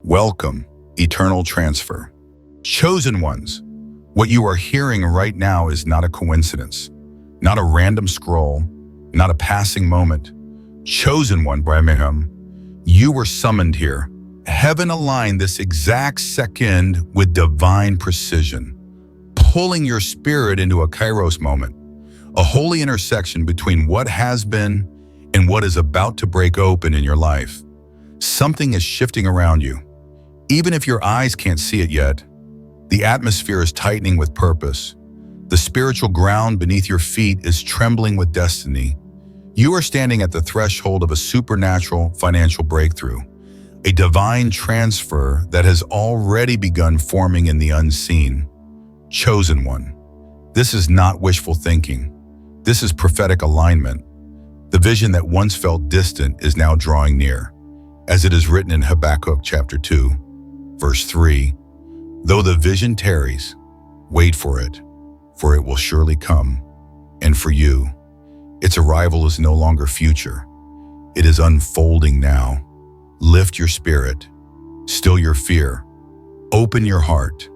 Welcome, eternal transfer. Chosen ones, what you are hearing right now is not a coincidence, not a random scroll, not a passing moment. Chosen one, Brahman, you were summoned here. Heaven aligned this exact second with divine precision, pulling your spirit into a Kairos moment, a holy intersection between what has been and what is about to break open in your life. Something is shifting around you. Even if your eyes can't see it yet, the atmosphere is tightening with purpose. The spiritual ground beneath your feet is trembling with destiny. You are standing at the threshold of a supernatural financial breakthrough, a divine transfer that has already begun forming in the unseen. Chosen one, this is not wishful thinking. This is prophetic alignment. The vision that once felt distant is now drawing near, as it is written in Habakkuk chapter 2. Verse 3, though the vision tarries, wait for it will surely come. And for you, its arrival is no longer future. It is unfolding now. Lift your spirit, still your fear, open your heart.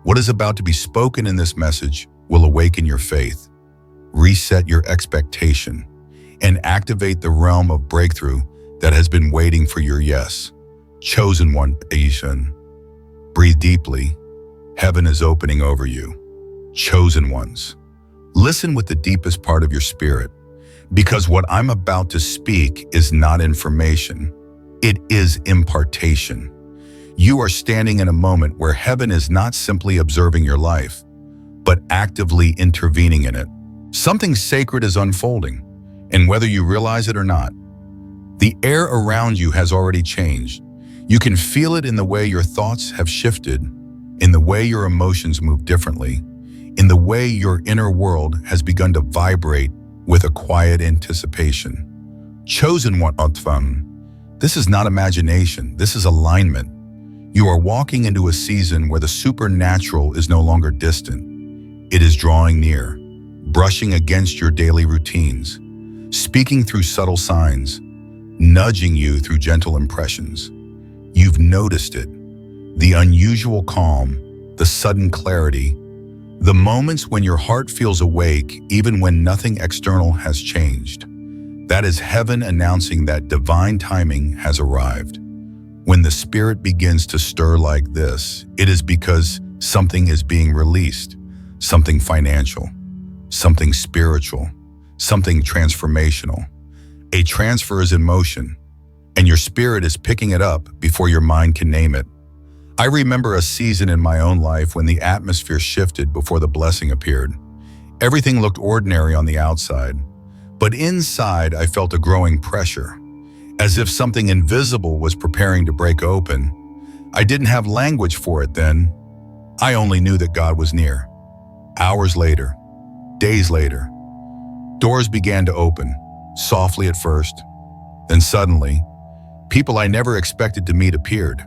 What is about to be spoken in this message will awaken your faith, reset your expectation, and activate the realm of breakthrough that has been waiting for your yes. Chosen one, Asian. Breathe deeply. Heaven is opening over you. Chosen ones, listen with the deepest part of your spirit, because what I'm about to speak is not information. It is impartation. You are standing in a moment where heaven is not simply observing your life, but actively intervening in it. Something sacred is unfolding, and whether you realize it or not, the air around you has already changed. You can feel it in the way your thoughts have shifted, in the way your emotions move differently, in the way your inner world has begun to vibrate with a quiet anticipation. Chosen one, this is not imagination, this is alignment. You are walking into a season where the supernatural is no longer distant. It is drawing near, brushing against your daily routines, speaking through subtle signs, nudging you through gentle impressions. You've noticed it, the unusual calm, the sudden clarity, the moments when your heart feels awake even when nothing external has changed. That is heaven announcing that divine timing has arrived. When the spirit begins to stir like this, it is because something is being released, something financial, something spiritual, something transformational. A transfer is in motion, and your spirit is picking it up before your mind can name it. I remember a season in my own life when the atmosphere shifted before the blessing appeared. Everything looked ordinary on the outside, but inside I felt a growing pressure, as if something invisible was preparing to break open. I didn't have language for it then. I only knew that God was near. Hours later, days later, doors began to open, softly at first. Then suddenly, people I never expected to meet appeared.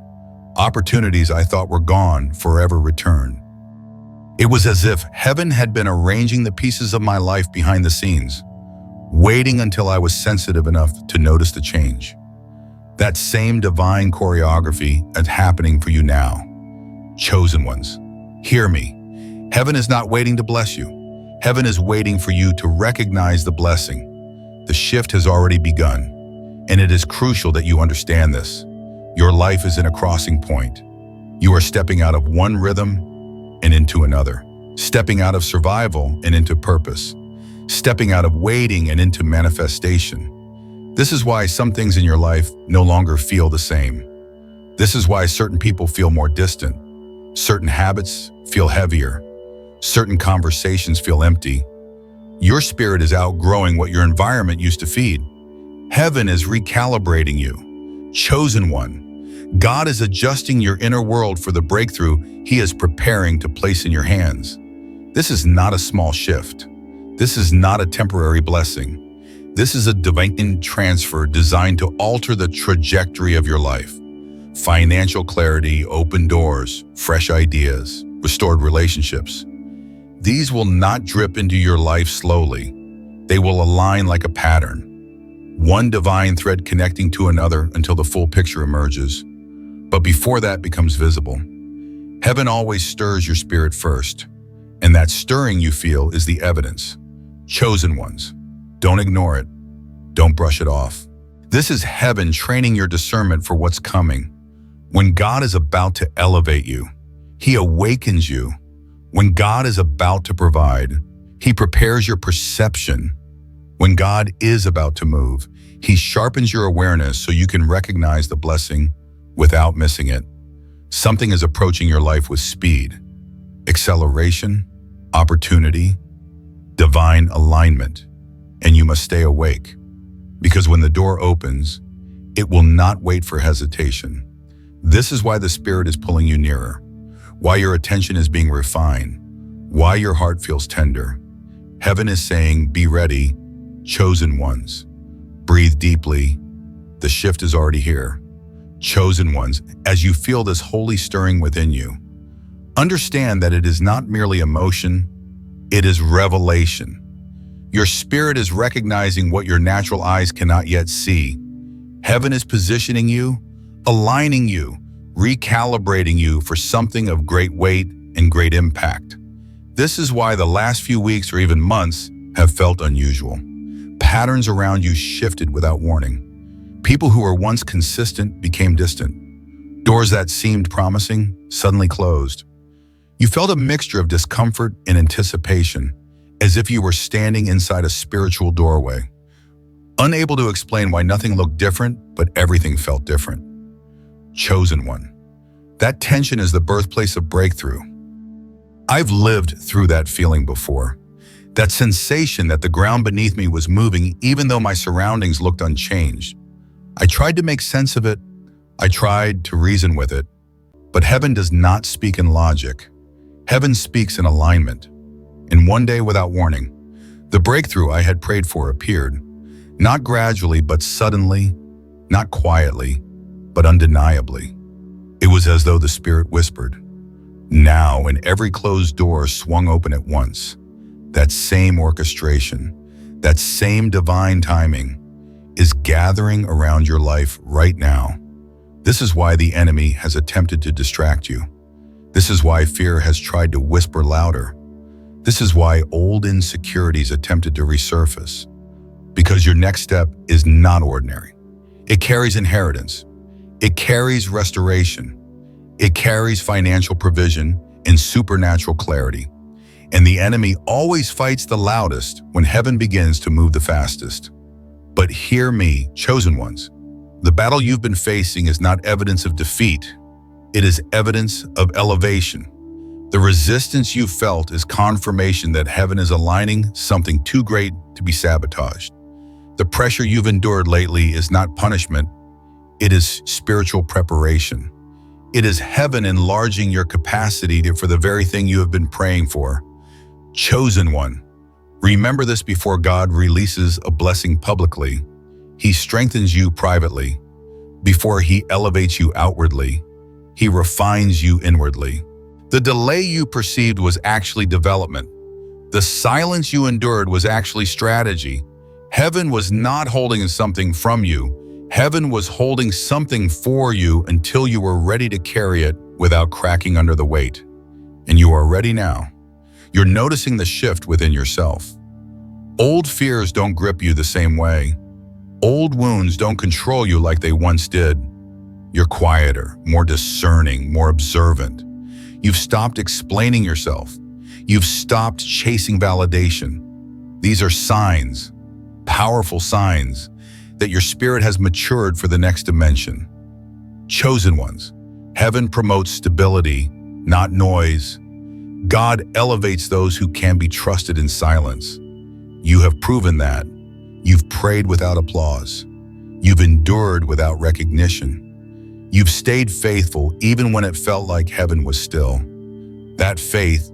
Opportunities I thought were gone forever returned. It was as if heaven had been arranging the pieces of my life behind the scenes, waiting until I was sensitive enough to notice the change. That same divine choreography is happening for you now. Chosen ones, hear me. Heaven is not waiting to bless you. Heaven is waiting for you to recognize the blessing. The shift has already begun. And it is crucial that you understand this. Your life is in a crossing point. You are stepping out of one rhythm and into another, stepping out of survival and into purpose, stepping out of waiting and into manifestation. This is why some things in your life no longer feel the same. This is why certain people feel more distant, certain habits feel heavier, certain conversations feel empty. Your spirit is outgrowing what your environment used to feed. Heaven is recalibrating you. Chosen one, God is adjusting your inner world for the breakthrough He is preparing to place in your hands. This is not a small shift. This is not a temporary blessing. This is a divine transfer designed to alter the trajectory of your life. Financial clarity, open doors, fresh ideas, restored relationships. These will not drip into your life slowly. They will align like a pattern. One divine thread connecting to another until the full picture emerges. But before that becomes visible, heaven always stirs your spirit first, and that stirring you feel is the evidence. Chosen ones. Don't ignore it. Don't brush it off. This is heaven training your discernment for what's coming. When God is about to elevate you, He awakens you. When God is about to provide, He prepares your perception. When God is about to move, He sharpens your awareness so you can recognize the blessing without missing it. Something is approaching your life with speed, acceleration, opportunity, divine alignment, and you must stay awake. Because when the door opens, it will not wait for hesitation. This is why the Spirit is pulling you nearer, why your attention is being refined, why your heart feels tender. Heaven is saying, be ready, chosen ones. Breathe deeply. The shift is already here. Chosen ones, as you feel this holy stirring within you, understand that it is not merely emotion, it is revelation. Your spirit is recognizing what your natural eyes cannot yet see. Heaven is positioning you, aligning you, recalibrating you for something of great weight and great impact. This is why the last few weeks or even months have felt unusual. Patterns around you shifted without warning. People who were once consistent became distant. Doors that seemed promising suddenly closed. You felt a mixture of discomfort and anticipation, as if you were standing inside a spiritual doorway. Unable to explain why nothing looked different, but everything felt different. Chosen one. That tension is the birthplace of breakthrough. I've lived through that feeling before. That sensation that the ground beneath me was moving even though my surroundings looked unchanged. I tried to make sense of it. I tried to reason with it. But heaven does not speak in logic. Heaven speaks in alignment. And one day, without warning, the breakthrough I had prayed for appeared. Not gradually, but suddenly. Not quietly, but undeniably. It was as though the Spirit whispered. Now, and every closed door swung open at once. That same orchestration, that same divine timing, is gathering around your life right now. This is why the enemy has attempted to distract you. This is why fear has tried to whisper louder. This is why old insecurities attempted to resurface. Because your next step is not ordinary. It carries inheritance. It carries restoration. It carries financial provision and supernatural clarity. And the enemy always fights the loudest when heaven begins to move the fastest. But hear me, chosen ones. The battle you've been facing is not evidence of defeat. It is evidence of elevation. The resistance you felt is confirmation that heaven is aligning something too great to be sabotaged. The pressure you've endured lately is not punishment. It is spiritual preparation. It is heaven enlarging your capacity for the very thing you have been praying for. Chosen one. Remember this before God releases a blessing publicly. He strengthens you privately. Before He elevates you outwardly, He refines you inwardly. The delay you perceived was actually development. The silence you endured was actually strategy. Heaven was not holding something from you. Heaven was holding something for you until you were ready to carry it without cracking under the weight. And you are ready now. You're noticing the shift within yourself. Old fears don't grip you the same way. Old wounds don't control you like they once did. You're quieter, more discerning, more observant. You've stopped explaining yourself. You've stopped chasing validation. These are signs, powerful signs, that your spirit has matured for the next dimension. Chosen ones. Heaven promotes stability, not noise. God elevates those who can be trusted in silence. You have proven that. You've prayed without applause. You've endured without recognition. You've stayed faithful even when it felt like heaven was still. That faith,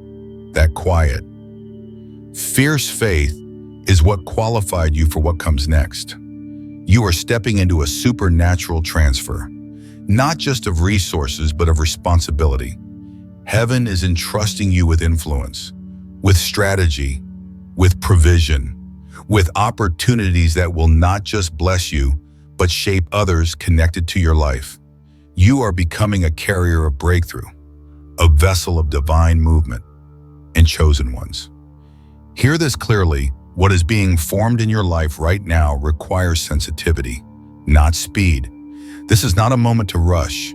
that quiet, fierce faith is what qualified you for what comes next. You are stepping into a supernatural transfer, not just of resources, but of responsibility. Heaven is entrusting you with influence, with strategy, with provision, with opportunities that will not just bless you, but shape others connected to your life. You are becoming a carrier of breakthrough, a vessel of divine movement, and chosen ones. Hear this clearly. What is being formed in your life right now requires sensitivity, not speed. This is not a moment to rush.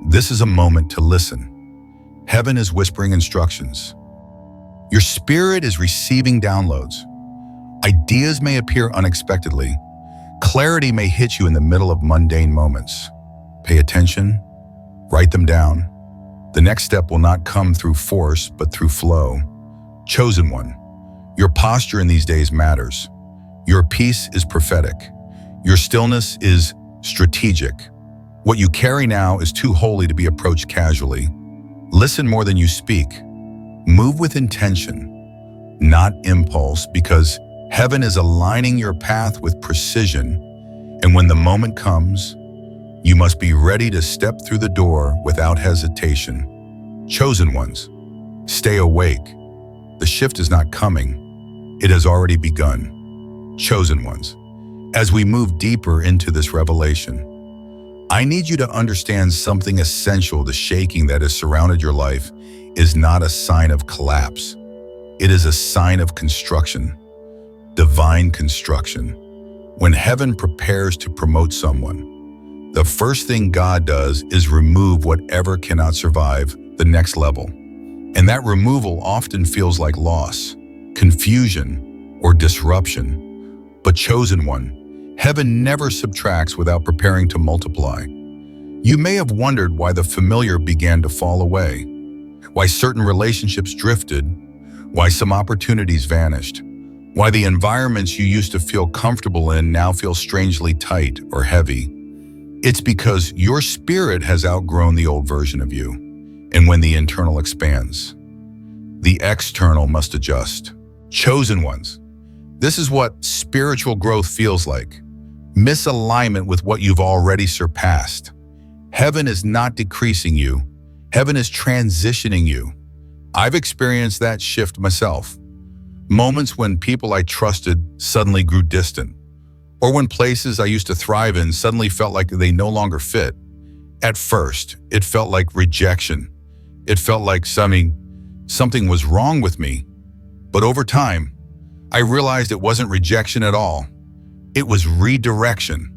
This is a moment to listen. Heaven is whispering instructions. Your spirit is receiving downloads. Ideas may appear unexpectedly. Clarity may hit you in the middle of mundane moments. Pay attention. Write them down. The next step will not come through force, but through flow. Chosen one. Your posture in these days matters. Your peace is prophetic. Your stillness is strategic. What you carry now is too holy to be approached casually. Listen more than you speak. Move with intention, not impulse, because heaven is aligning your path with precision. And when the moment comes, you must be ready to step through the door without hesitation. Chosen ones, stay awake. The shift is not coming. It has already begun. Chosen ones, as we move deeper into this revelation, I need you to understand something essential. The shaking that has surrounded your life is not a sign of collapse. It is a sign of construction, divine construction. When heaven prepares to promote someone, the first thing God does is remove whatever cannot survive the next level. And that removal often feels like loss, confusion, or disruption. But chosen one, heaven never subtracts without preparing to multiply. You may have wondered why the familiar began to fall away, why certain relationships drifted, why some opportunities vanished, why the environments you used to feel comfortable in now feel strangely tight or heavy. It's because your spirit has outgrown the old version of you. And when the internal expands, the external must adjust. Chosen ones, this is what spiritual growth feels like. Misalignment with what you've already surpassed. Heaven is not decreasing you. Heaven is transitioning you. I've experienced that shift myself. Moments when people I trusted suddenly grew distant, or when places I used to thrive in suddenly felt like they no longer fit. At first, it felt like rejection. It felt like something was wrong with me. But over time, I realized it wasn't rejection at all. It was redirection.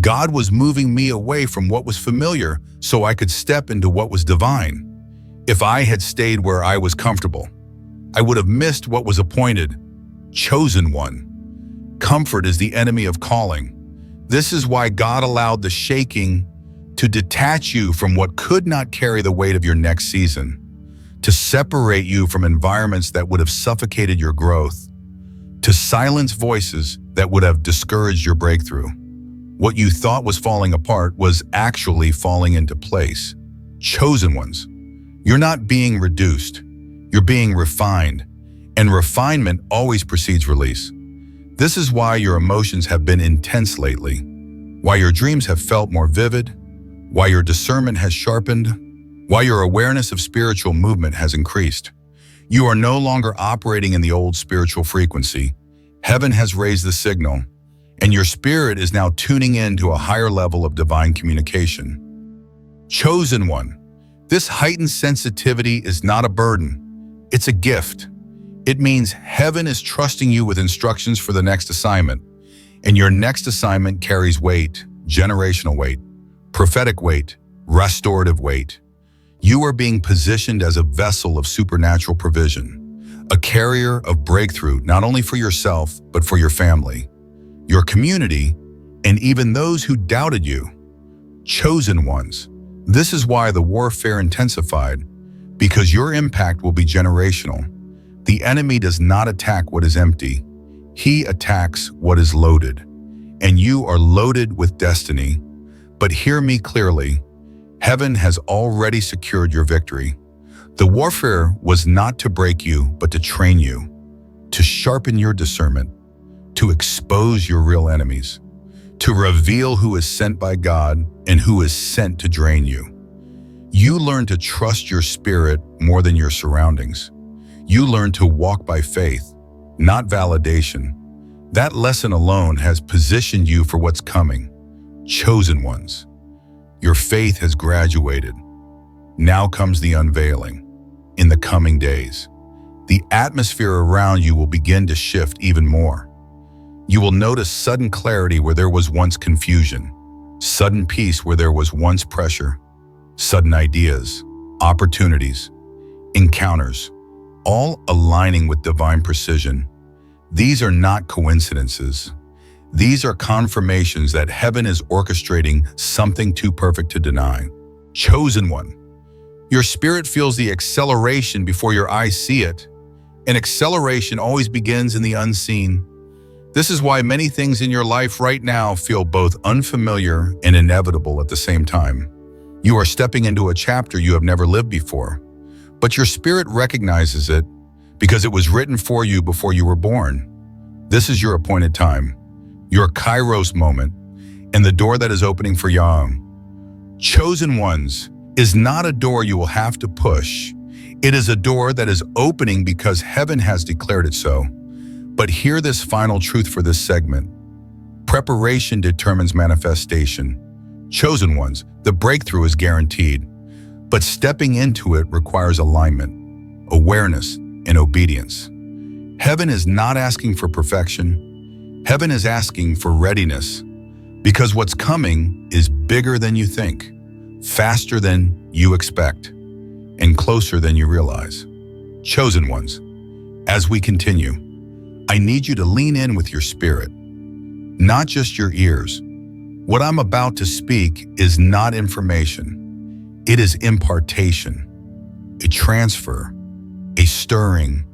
God was moving me away from what was familiar so I could step into what was divine. If I had stayed where I was comfortable, I would have missed what was appointed. Chosen one. Comfort is the enemy of calling. This is why God allowed the shaking to detach you from what could not carry the weight of your next season, to separate you from environments that would have suffocated your growth, to silence voices that would have discouraged your breakthrough. What you thought was falling apart was actually falling into place. Chosen ones, you're not being reduced, you're being refined, and refinement always precedes release. This is why your emotions have been intense lately, why your dreams have felt more vivid, why your discernment has sharpened, why your awareness of spiritual movement has increased. You are no longer operating in the old spiritual frequency. Heaven has raised the signal, and your spirit is now tuning in to a higher level of divine communication. Chosen one, this heightened sensitivity is not a burden, it's a gift. It means heaven is trusting you with instructions for the next assignment, and your next assignment carries weight, generational weight, prophetic weight, restorative weight. You are being positioned as a vessel of supernatural provision, a carrier of breakthrough not only for yourself, but for your family, your community, and even those who doubted you. Chosen ones, this is why the warfare intensified, because your impact will be generational. The enemy does not attack what is empty. He attacks what is loaded. And you are loaded with destiny. But hear me clearly. Heaven has already secured your victory. The warfare was not to break you, but to train you, to sharpen your discernment, to expose your real enemies, to reveal who is sent by God and who is sent to drain you. You learn to trust your spirit more than your surroundings. You learn to walk by faith, not validation. That lesson alone has positioned you for what's coming. Chosen ones. Your faith has graduated. Now comes the unveiling. In the coming days, the atmosphere around you will begin to shift even more. You will notice sudden clarity where there was once confusion, sudden peace where there was once pressure, sudden ideas, opportunities, encounters, all aligning with divine precision. These are not coincidences. These are confirmations that heaven is orchestrating something too perfect to deny. Chosen one. Your spirit feels the acceleration before your eyes see it. And acceleration always begins in the unseen. This is why many things in your life right now feel both unfamiliar and inevitable at the same time. You are stepping into a chapter you have never lived before, but your spirit recognizes it because it was written for you before you were born. This is your appointed time, your Kairos moment, and the door that is opening for Yahweh. Chosen ones is not a door you will have to push. It is a door that is opening because heaven has declared it so. But hear this final truth for this segment. Preparation determines manifestation. Chosen ones, the breakthrough is guaranteed. But stepping into it requires alignment, awareness, and obedience. Heaven is not asking for perfection. Heaven is asking for readiness. Because what's coming is bigger than you think, faster than you expect, and closer than you realize. Chosen ones, as we continue, I need you to lean in with your spirit, not just your ears. What I'm about to speak is not information. It is impartation, a transfer, a stirring,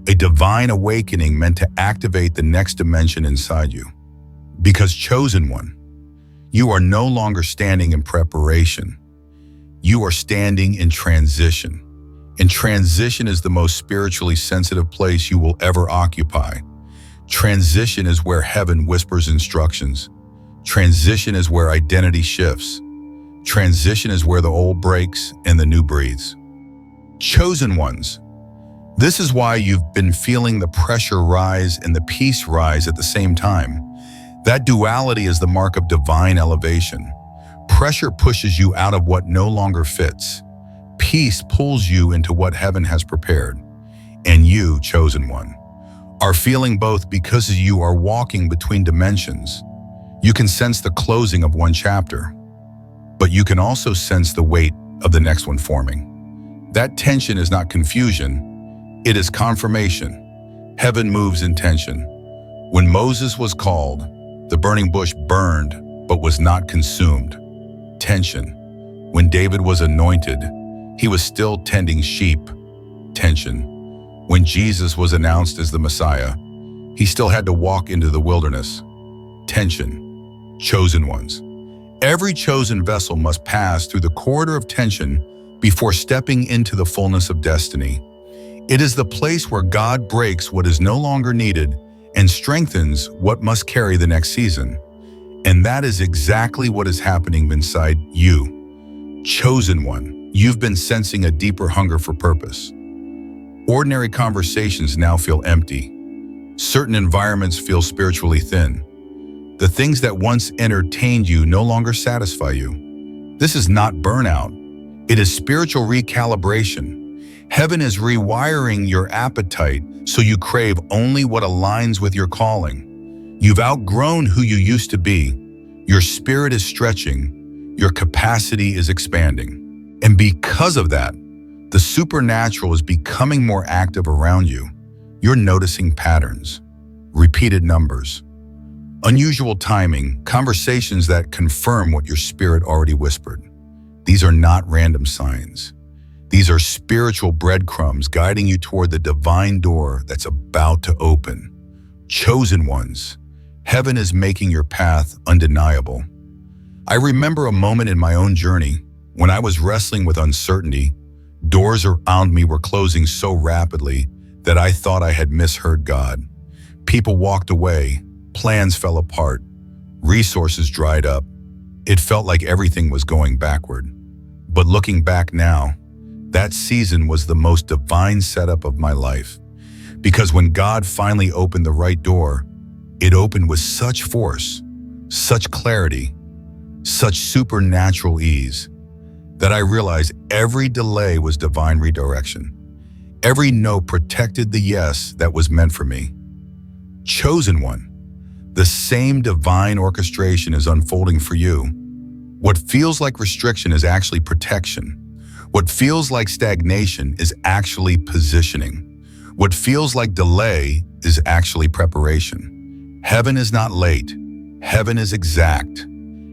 a divine awakening meant to activate the next dimension inside you. Because chosen one, you are no longer standing in preparation. You are standing in transition. And transition is the most spiritually sensitive place you will ever occupy. Transition is where heaven whispers instructions. Transition is where identity shifts. Transition is where the old breaks and the new breathes. Chosen ones, this is why you've been feeling the pressure rise and the peace rise at the same time. That duality is the mark of divine elevation. Pressure pushes you out of what no longer fits. Peace pulls you into what heaven has prepared. And you, chosen one, are feeling both because you are walking between dimensions. You can sense the closing of one chapter, but you can also sense the weight of the next one forming. That tension is not confusion, it is confirmation. Heaven moves in tension. When Moses was called, the burning bush burned but was not consumed. Tension. When David was anointed, he was still tending sheep. Tension. When Jesus was announced as the Messiah, he still had to walk into the wilderness. Tension. Chosen ones. Every chosen vessel must pass through the corridor of tension before stepping into the fullness of destiny. It is the place where God breaks what is no longer needed and strengthens what must carry the next season. And that is exactly what is happening inside you. Chosen one. You've been sensing a deeper hunger for purpose. Ordinary conversations now feel empty. Certain environments feel spiritually thin. The things that once entertained you no longer satisfy you. This is not burnout. It is spiritual recalibration. Heaven is rewiring your appetite so you crave only what aligns with your calling. You've outgrown who you used to be. Your spirit is stretching. Your capacity is expanding. And because of that, the supernatural is becoming more active around you. You're noticing patterns, repeated numbers, unusual timing, conversations that confirm what your spirit already whispered. These are not random signs. These are spiritual breadcrumbs guiding you toward the divine door that's about to open. Chosen ones, heaven is making your path undeniable. I remember a moment in my own journey when I was wrestling with uncertainty. Doors around me were closing so rapidly that I thought I had misheard God. People walked away, plans fell apart, resources dried up. It felt like everything was going backward. But looking back now, that season was the most divine setup of my life. Because when God finally opened the right door, it opened with such force, such clarity, such supernatural ease, that I realized every delay was divine redirection. Every no protected the yes that was meant for me. Chosen one, the same divine orchestration is unfolding for you. What feels like restriction is actually protection. What feels like stagnation is actually positioning. What feels like delay is actually preparation. Heaven is not late. Heaven is exact.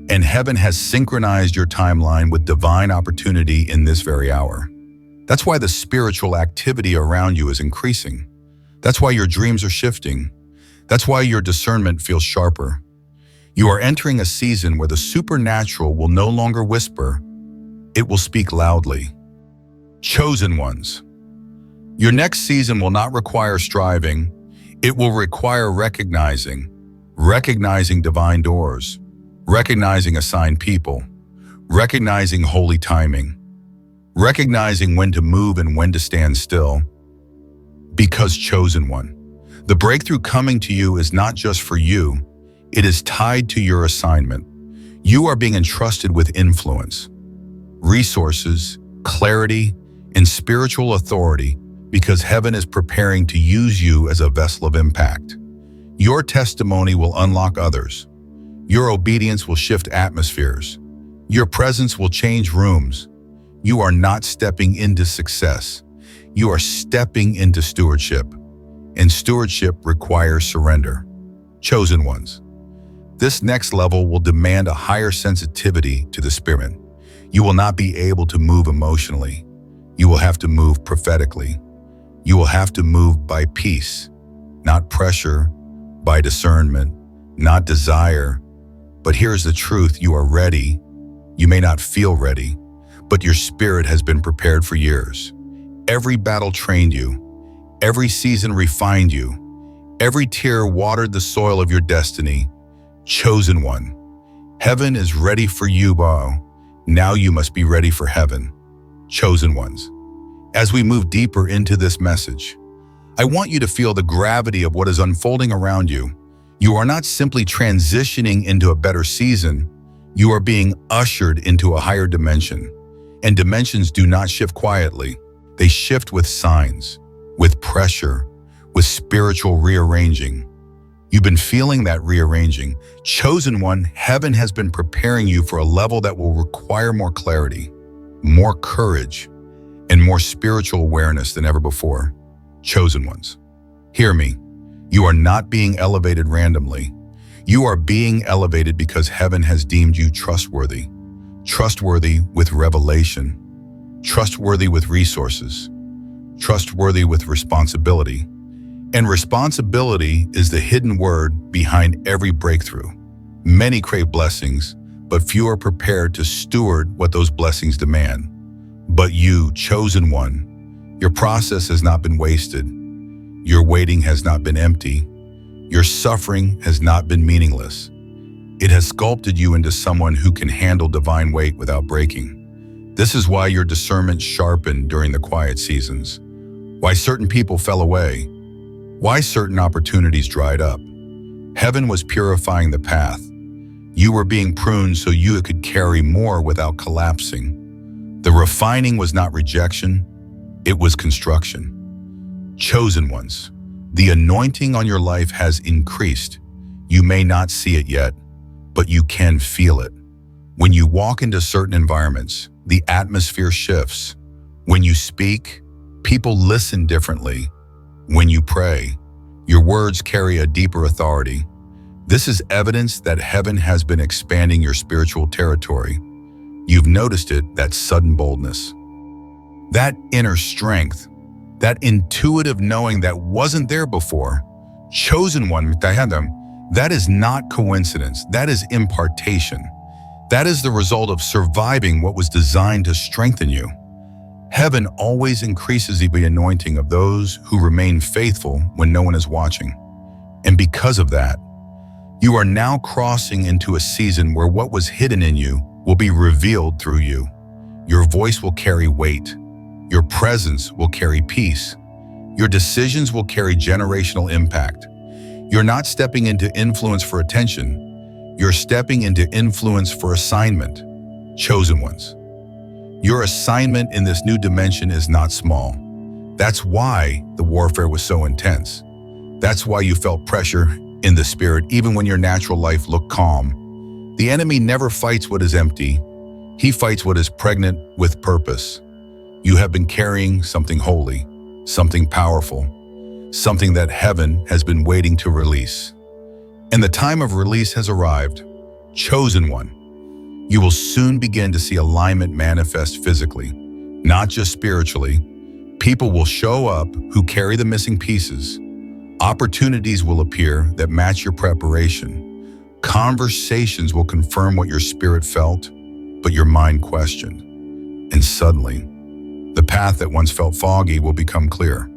And heaven has synchronized your timeline with divine opportunity in this very hour. That's why the spiritual activity around you is increasing. That's why your dreams are shifting. That's why your discernment feels sharper. You are entering a season where the supernatural will no longer whisper, it will speak loudly. Chosen ones. Your next season will not require striving. It will require recognizing divine doors, recognizing assigned people, recognizing holy timing, recognizing when to move and when to stand still. Because chosen one, the breakthrough coming to you is not just for you, it is tied to your assignment. You are being entrusted with influence, resources, clarity, and spiritual authority because heaven is preparing to use you as a vessel of impact. Your testimony will unlock others. Your obedience will shift atmospheres. Your presence will change rooms. You are not stepping into success. You are stepping into stewardship. And stewardship requires surrender. Chosen ones. This next level will demand a higher sensitivity to the spirit. You will not be able to move emotionally. You will have to move prophetically. You will have to move by peace, not pressure, by discernment, not desire. But here's the truth, you are ready. You may not feel ready, but your spirit has been prepared for years. Every battle trained you. Every season refined you. Every tear watered the soil of your destiny. Chosen one. Heaven is ready for you, Bao. Now you must be ready for heaven. Chosen ones. As we move deeper into this message, I want you to feel the gravity of what is unfolding around you. You are not simply transitioning into a better season, you are being ushered into a higher dimension. And dimensions do not shift quietly. They shift with signs, with pressure, with spiritual rearranging. You've been feeling that rearranging. Chosen one, heaven has been preparing you for a level that will require more clarity, more courage, and more spiritual awareness than ever before. Chosen ones, hear me. You are not being elevated randomly. You are being elevated because heaven has deemed you trustworthy. Trustworthy with revelation. Trustworthy with resources. Trustworthy with responsibility. And responsibility is the hidden word behind every breakthrough. Many crave blessings, but few are prepared to steward what those blessings demand. But you, chosen one, your process has not been wasted. Your waiting has not been empty. Your suffering has not been meaningless. It has sculpted you into someone who can handle divine weight without breaking. This is why your discernment sharpened during the quiet seasons, why certain people fell away, why certain opportunities dried up. Heaven was purifying the path. You were being pruned so you could carry more without collapsing. The refining was not rejection, it was construction. Chosen ones, the anointing on your life has increased. You may not see it yet, but you can feel it. When you walk into certain environments, the atmosphere shifts. When you speak, people listen differently. When you pray, your words carry a deeper authority. This is evidence that heaven has been expanding your spiritual territory. You've noticed it, that sudden boldness, that inner strength, that intuitive knowing that wasn't there before. Chosen one, that is not coincidence, that is impartation. That is the result of surviving what was designed to strengthen you. Heaven always increases the anointing of those who remain faithful when no one is watching. And because of that, you are now crossing into a season where what was hidden in you will be revealed through you. Your voice will carry weight. Your presence will carry peace. Your decisions will carry generational impact. You're not stepping into influence for attention. You're stepping into influence for assignment. Chosen ones. Your assignment in this new dimension is not small. That's why the warfare was so intense. That's why you felt pressure in the spirit even when your natural life looked calm. The enemy never fights what is empty. He fights what is pregnant with purpose. You have been carrying something holy, something powerful, something that heaven has been waiting to release. And the time of release has arrived. Chosen one. You will soon begin to see alignment manifest physically, not just spiritually. People will show up who carry the missing pieces. Opportunities will appear that match your preparation. Conversations will confirm what your spirit felt, but your mind questioned. And suddenly, the path that once felt foggy will become clear.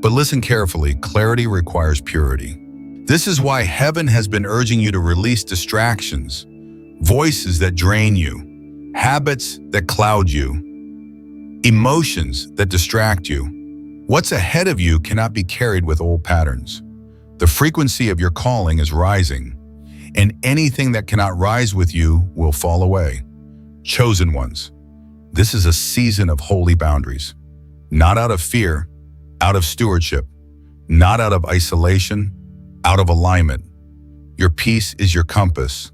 But listen carefully, clarity requires purity. This is why heaven has been urging you to release distractions, voices that drain you, habits that cloud you, emotions that distract you. What's ahead of you cannot be carried with old patterns. The frequency of your calling is rising, and anything that cannot rise with you will fall away. Chosen ones. This is a season of holy boundaries. Not out of fear, out of stewardship. Not out of isolation, out of alignment. Your peace is your compass.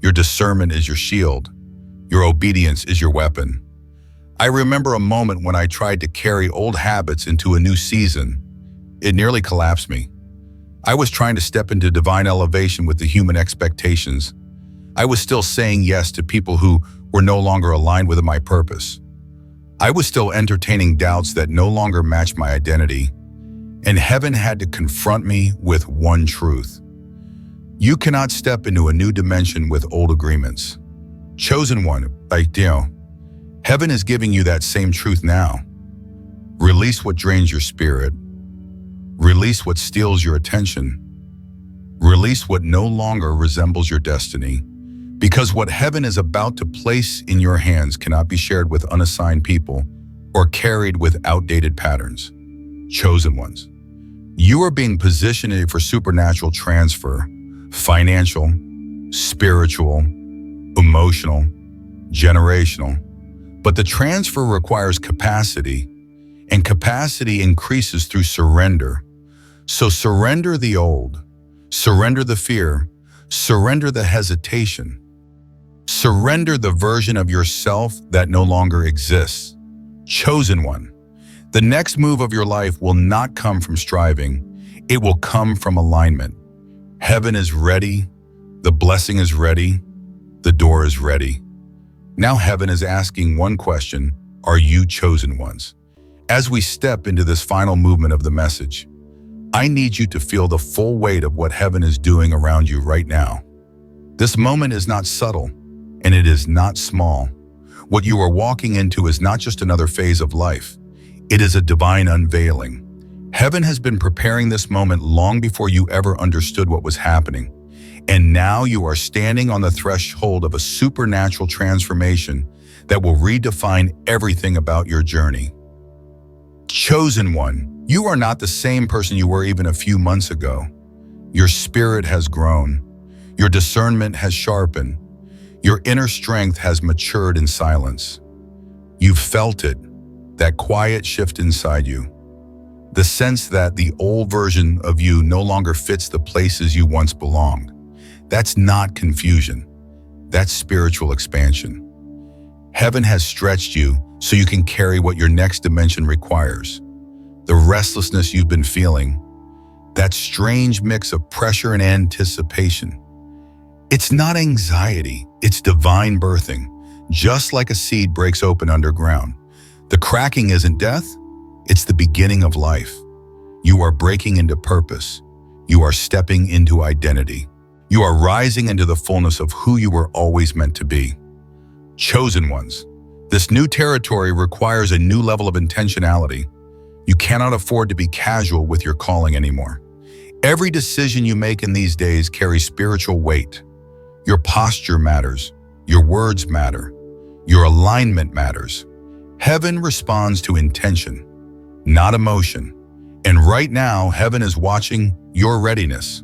Your discernment is your shield. Your obedience is your weapon. I remember a moment when I tried to carry old habits into a new season. It nearly collapsed me. I was trying to step into divine elevation with the human expectations. I was still saying yes to people who were no longer aligned with my purpose. I was still entertaining doubts that no longer matched my identity. And heaven had to confront me with one truth. You cannot step into a new dimension with old agreements. Chosen one, heaven is giving you that same truth now. Release what drains your spirit. Release what steals your attention. Release what no longer resembles your destiny. Because what heaven is about to place in your hands cannot be shared with unassigned people or carried with outdated patterns. Chosen ones. You are being positioned for supernatural transfer, financial, spiritual, emotional, generational. But the transfer requires capacity, and capacity increases through surrender. So surrender the old, surrender the fear, surrender the hesitation. Surrender the version of yourself that no longer exists. Chosen one. The next move of your life will not come from striving. It will come from alignment. Heaven is ready. The blessing is ready. The door is ready. Now heaven is asking one question: are you chosen ones? As we step into this final movement of the message, I need you to feel the full weight of what heaven is doing around you right now. This moment is not subtle, and it is not small. What you are walking into is not just another phase of life. It is a divine unveiling. Heaven has been preparing this moment long before you ever understood what was happening. And now you are standing on the threshold of a supernatural transformation that will redefine everything about your journey. Chosen one, you are not the same person you were even a few months ago. Your spirit has grown. Your discernment has sharpened. Your inner strength has matured in silence. You've felt it, that quiet shift inside you. The sense that the old version of you no longer fits the places you once belonged. That's not confusion. That's spiritual expansion. Heaven has stretched you so you can carry what your next dimension requires. The restlessness you've been feeling, that strange mix of pressure and anticipation. It's not anxiety, it's divine birthing. Just like a seed breaks open underground. The cracking isn't death, it's the beginning of life. You are breaking into purpose. You are stepping into identity. You are rising into the fullness of who you were always meant to be. Chosen ones. This new territory requires a new level of intentionality. You cannot afford to be casual with your calling anymore. Every decision you make in these days carries spiritual weight. Your posture matters. Your words matter. Your alignment matters. Heaven responds to intention, not emotion. And right now, heaven is watching your readiness.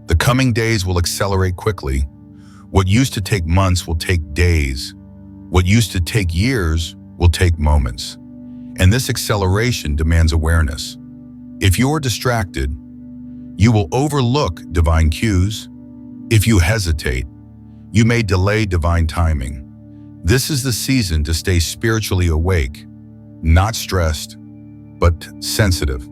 The coming days will accelerate quickly. What used to take months will take days. What used to take years will take moments. And this acceleration demands awareness. If you're distracted, you will overlook divine cues. If you hesitate, you may delay divine timing. This is the season to stay spiritually awake, not stressed, but sensitive.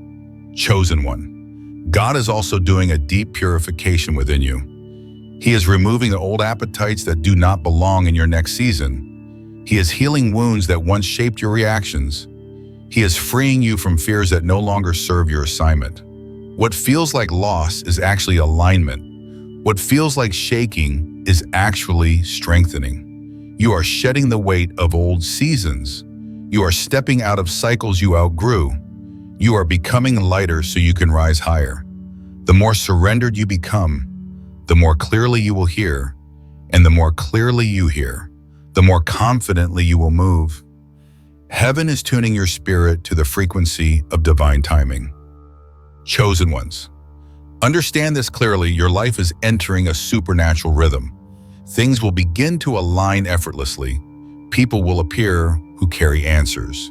Chosen one. God is also doing a deep purification within you. He is removing the old appetites that do not belong in your next season. He is healing wounds that once shaped your reactions. He is freeing you from fears that no longer serve your assignment. What feels like loss is actually alignment. What feels like shaking is actually strengthening. You are shedding the weight of old seasons. You are stepping out of cycles you outgrew. You are becoming lighter so you can rise higher. The more surrendered you become, the more clearly you will hear, and the more clearly you hear, the more confidently you will move. Heaven is tuning your spirit to the frequency of divine timing. Chosen ones. Understand this clearly, your life is entering a supernatural rhythm. Things will begin to align effortlessly. People will appear who carry answers.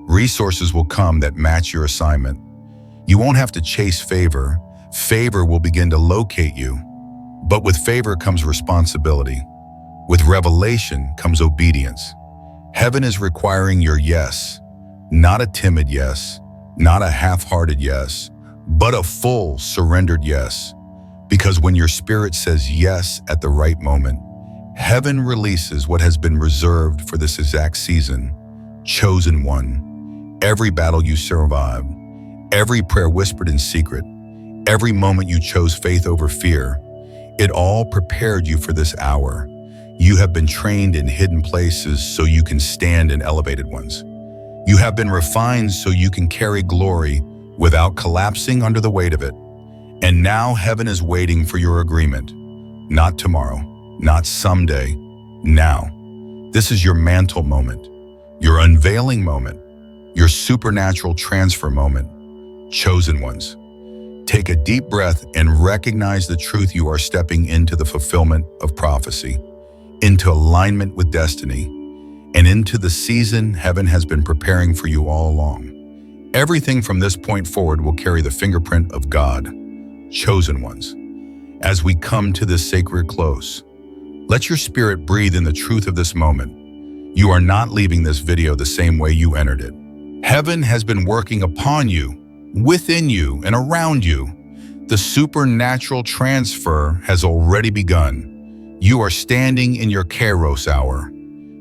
Resources will come that match your assignment. You won't have to chase favor. Favor will begin to locate you. But with favor comes responsibility. With revelation comes obedience. Heaven is requiring your yes, not a timid yes, not a half-hearted yes, but a full, surrendered yes. Because when your spirit says yes at the right moment, heaven releases what has been reserved for this exact season. Chosen one. Every battle you survived, every prayer whispered in secret, every moment you chose faith over fear, it all prepared you for this hour. You have been trained in hidden places so you can stand in elevated ones. You have been refined so you can carry glory without collapsing under the weight of it. And now heaven is waiting for your agreement. Not tomorrow, not someday, now. This is your mantle moment, your unveiling moment, your supernatural transfer moment. Chosen ones. Take a deep breath and recognize the truth. You are stepping into the fulfillment of prophecy, into alignment with destiny, and into the season heaven has been preparing for you all along. Everything from this point forward will carry the fingerprint of God. Chosen ones. As we come to this sacred close, let your spirit breathe in the truth of this moment. You are not leaving this video the same way you entered it. Heaven has been working upon you, within you, and around you. The supernatural transfer has already begun. You are standing in your Kairos hour,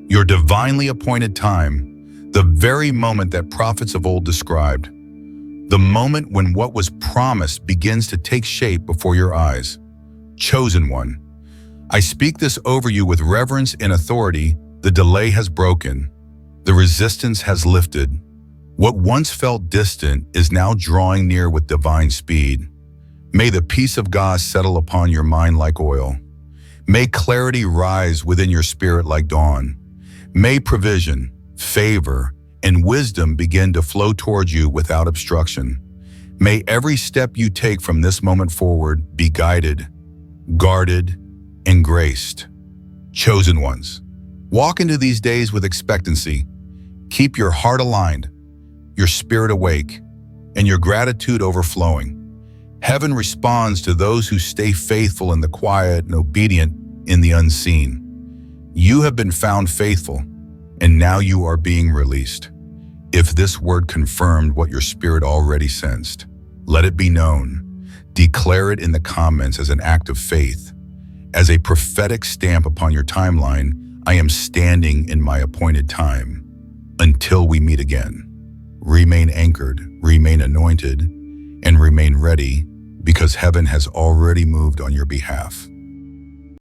your divinely appointed time, the very moment that prophets of old described. The moment when what was promised begins to take shape before your eyes. Chosen one. I speak this over you with reverence and authority. The delay has broken. The resistance has lifted. What once felt distant is now drawing near with divine speed. May the peace of God settle upon your mind like oil. May clarity rise within your spirit like dawn. May provision, favor, and wisdom begin to flow towards you without obstruction. May every step you take from this moment forward be guided, guarded, and graced. Chosen ones. Walk into these days with expectancy. Keep your heart aligned, your spirit awake, and your gratitude overflowing. Heaven responds to those who stay faithful in the quiet and obedient in the unseen. You have been found faithful, and now you are being released. If this word confirmed what your spirit already sensed, let it be known. Declare it in the comments as an act of faith. As a prophetic stamp upon your timeline, I am standing in my appointed time. Until we meet again, remain anchored, remain anointed, and remain ready, because heaven has already moved on your behalf.